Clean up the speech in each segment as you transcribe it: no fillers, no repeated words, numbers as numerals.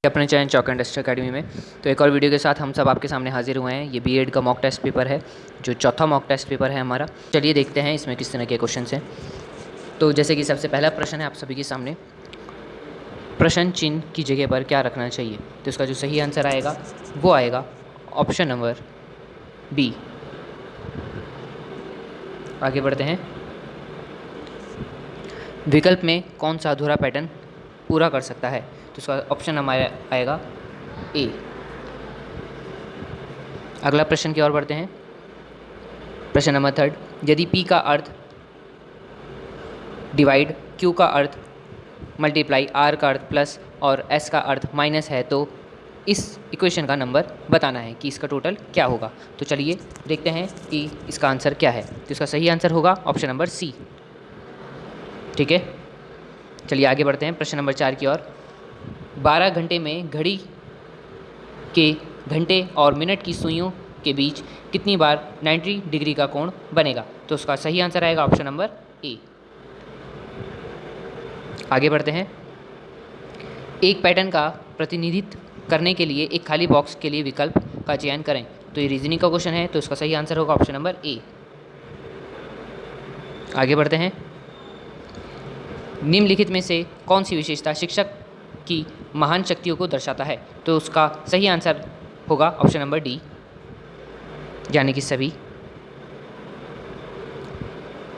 अपने channel chalk and dust academy में तो एक और वीडियो के साथ हम सब आपके सामने हाजिर हुए हैं। ये बीएड का मॉक टेस्ट पेपर है, जो चौथा मॉक टेस्ट पेपर है हमारा। चलिए देखते हैं इसमें किस तरह के क्वेश्चन हैं। तो जैसे कि सबसे पहला प्रश्न है आप सभी के सामने, प्रश्न चिन्ह की जगह पर क्या रखना चाहिए। तो इसका जो सही आंसर आएगा वो आएगा ऑप्शन नंबर बी। आगे बढ़ते हैं। विकल्प में कौन सा अधूरा पैटर्न पूरा कर सकता है। तो इसका ऑप्शन हमारा आएगा ए। अगला प्रश्न की ओर बढ़ते हैं। प्रश्न नंबर 3, यदि P का अर्थ डिवाइड, Q का अर्थ मल्टीप्लाई, R का अर्थ प्लस और S का अर्थ माइनस है तो इस इक्वेशन का नंबर बताना है कि इसका टोटल क्या होगा। तो चलिए देखते हैं कि इसका आंसर क्या है। तो इसका सही आंसर होगा ऑप्शन नंबर सी। ठीक है, चलिए आगे बढ़ते हैं प्रश्न नंबर 4 की ओर। 12 घंटे में घड़ी के घंटे और मिनट की सुइयों के बीच कितनी बार 90 डिग्री का कोण बनेगा। तो उसका सही आंसर आएगा ऑप्शन नंबर ए। आगे बढ़ते हैं। एक पैटर्न का प्रतिनिधित्व करने के लिए एक खाली बॉक्स के लिए विकल्प का चयन करें। तो ये रीजनिंग का क्वेश्चन है, तो इसका सही आंसर होगा ऑप्शन नंबर ए। आगे बढ़ते हैं। निम्नलिखित में से कौन सी विशेषता शिक्षक की महान शक्तियों को दर्शाता है। तो उसका सही आंसर होगा ऑप्शन नंबर डी, यानी कि सभी।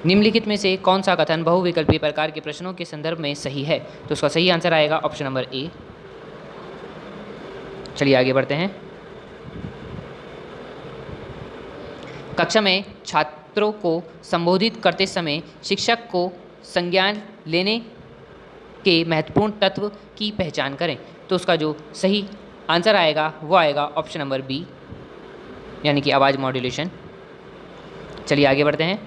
निम्नलिखित में से कौन सा कथन बहुविकल्पीय प्रकार के प्रश्नों के संदर्भ में सही है। तो उसका सही आंसर आएगा ऑप्शन नंबर ए। चलिए आगे बढ़ते हैं। कक्षा में छात्रों को संबोधित करते समय शिक्षक को संज्ञान लेने के महत्वपूर्ण तत्व की पहचान करें। तो उसका जो सही आंसर आएगा वो आएगा ऑप्शन नंबर बी, यानी कि आवाज़ मॉड्यूलेशन। चलिए आगे बढ़ते हैं।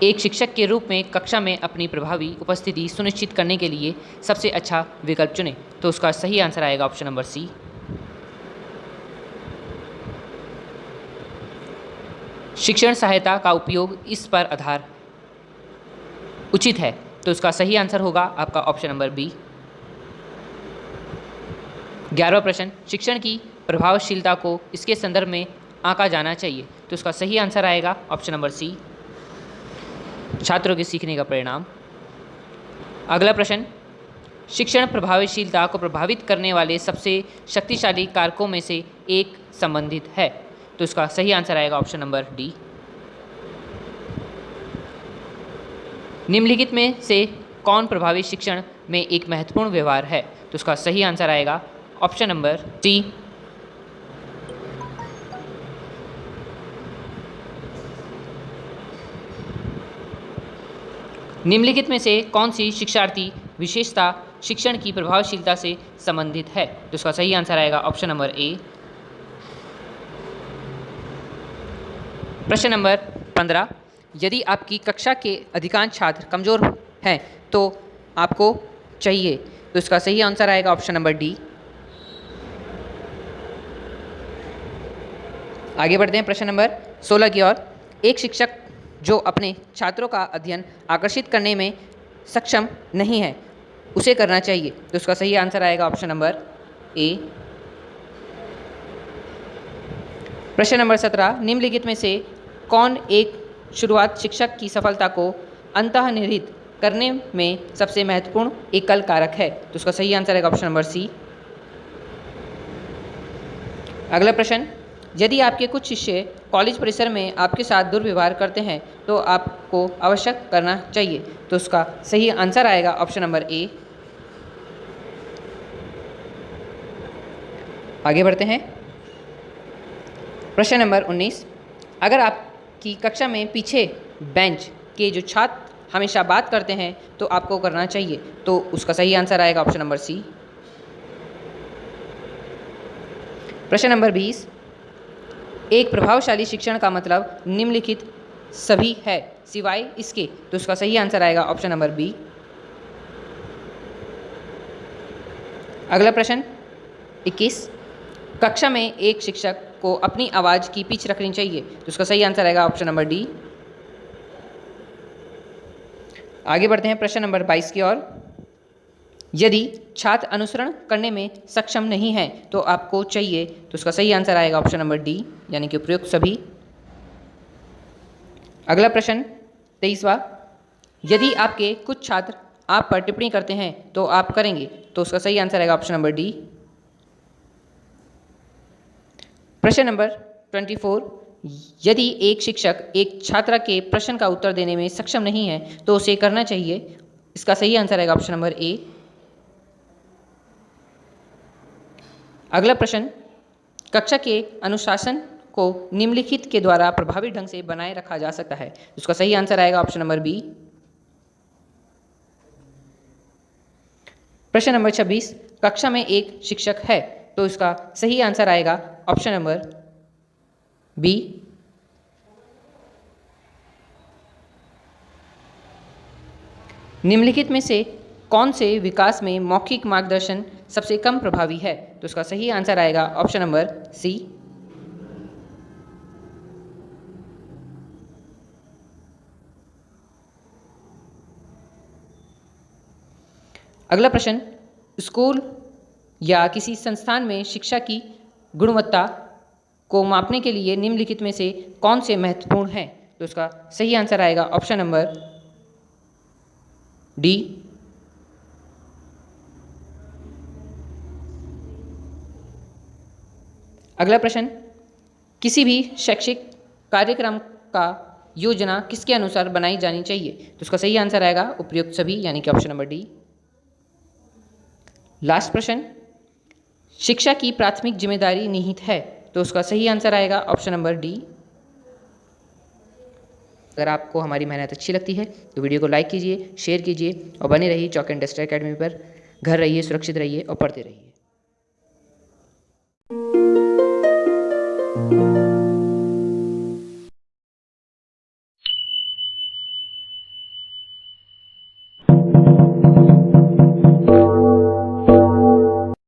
एक शिक्षक के रूप में कक्षा में अपनी प्रभावी उपस्थिति सुनिश्चित करने के लिए सबसे अच्छा विकल्प चुनें। तो उसका सही आंसर आएगा ऑप्शन नंबर सी। शिक्षण सहायता का उपयोग इस पर आधार उचित है। तो उसका सही आंसर होगा आपका ऑप्शन नंबर बी। 11वां प्रश्न, शिक्षण की प्रभावशीलता को इसके संदर्भ में आंका जाना चाहिए। तो उसका सही आंसर आएगा ऑप्शन नंबर सी, छात्रों के सीखने का परिणाम। अगला प्रश्न, शिक्षण प्रभावशीलता को प्रभावित करने वाले सबसे शक्तिशाली कारकों में से एक संबंधित है। तो इसका सही आंसर आएगा ऑप्शन नंबर डी। निम्नलिखित में से कौन प्रभावी शिक्षण में एक महत्वपूर्ण व्यवहार है। तो उसका सही आंसर आएगा ऑप्शन नंबर सी। निम्नलिखित में से कौन सी शिक्षार्थी विशेषता शिक्षण की प्रभावशीलता से संबंधित है। तो उसका सही आंसर आएगा ऑप्शन नंबर ए। प्रश्न नंबर 15, यदि आपकी कक्षा के अधिकांश छात्र कमज़ोर हैं तो आपको चाहिए। तो इसका सही आंसर आएगा ऑप्शन नंबर डी। आगे बढ़ते हैं प्रश्न नंबर 16 की ओर। एक शिक्षक जो अपने छात्रों का अध्ययन आकर्षित करने में सक्षम नहीं है उसे करना चाहिए। तो उसका सही आंसर आएगा ऑप्शन नंबर ए। प्रश्न नंबर 17, निम्नलिखित में से कौन एक शुरुआत शिक्षक की सफलता को अंतर्निहित करने में सबसे महत्वपूर्ण एकल कारक है। तो उसका सही आंसर आएगा ऑप्शन नंबर सी। अगला प्रश्न, यदि आपके कुछ शिष्य कॉलेज परिसर में आपके साथ दुर्व्यवहार करते हैं तो आपको आवश्यक करना चाहिए। तो उसका सही आंसर आएगा ऑप्शन नंबर ए। आगे बढ़ते हैं। प्रश्न नंबर 19, अगर आपकी कक्षा में पीछे बेंच के जो छात्र हमेशा बात करते हैं तो आपको करना चाहिए। तो उसका सही आंसर आएगा ऑप्शन नंबर सी। प्रश्न नंबर 20, एक प्रभावशाली शिक्षण का मतलब निम्नलिखित सभी है सिवाय इसके। तो उसका सही आंसर आएगा ऑप्शन नंबर बी। अगला प्रश्न 21, कक्षा में एक शिक्षक को अपनी आवाज़ की पिच रखनी चाहिए। तो उसका सही आंसर आएगा ऑप्शन नंबर डी। आगे बढ़ते हैं प्रश्न नंबर 22 की ओर। यदि छात्र अनुसरण करने में सक्षम नहीं है तो आपको चाहिए, तो उसका सही आंसर आएगा ऑप्शन नंबर डी, यानी कि उपयुक्त सभी। अगला प्रश्न 23वां, यदि आपके कुछ छात्र आप पर टिप्पणी करते हैं तो आप करेंगे, तो उसका सही आंसर आएगा ऑप्शन नंबर डी। प्रश्न नंबर 24, यदि एक शिक्षक एक छात्रा के प्रश्न का उत्तर देने में सक्षम नहीं है तो उसे करना चाहिए, इसका सही आंसर आएगा ऑप्शन नंबर ए। अगला प्रश्न, कक्षा के अनुशासन को निम्नलिखित के द्वारा प्रभावी ढंग से बनाए रखा जा सकता है, उसका सही आंसर आएगा ऑप्शन नंबर बी। प्रश्न नंबर 26, कक्षा में एक शिक्षक है, तो इसका सही आंसर आएगा ऑप्शन नंबर बी। निम्नलिखित में से कौन से विकास में मौखिक मार्गदर्शन सबसे कम प्रभावी है, तो इसका सही आंसर आएगा ऑप्शन नंबर सी। अगला प्रश्न, स्कूल या किसी संस्थान में शिक्षा की गुणवत्ता को मापने के लिए निम्नलिखित में से कौन से महत्वपूर्ण हैं, तो इसका सही आंसर आएगा ऑप्शन नंबर डी। अगला प्रश्न, किसी भी शैक्षिक कार्यक्रम का योजना किसके अनुसार बनाई जानी चाहिए, तो उसका सही आंसर आएगा उपयुक्त सभी, यानी कि ऑप्शन नंबर डी। लास्ट प्रश्न, शिक्षा की प्राथमिक जिम्मेदारी निहित है, तो उसका सही आंसर आएगा ऑप्शन नंबर डी। अगर आपको हमारी मेहनत अच्छी लगती है तो वीडियो को लाइक कीजिए, शेयर कीजिए और बने रहिए चॉक एंड डस्टर एकेडमी पर। घर रहिए, सुरक्षित रहिए और पढ़ते रहिए।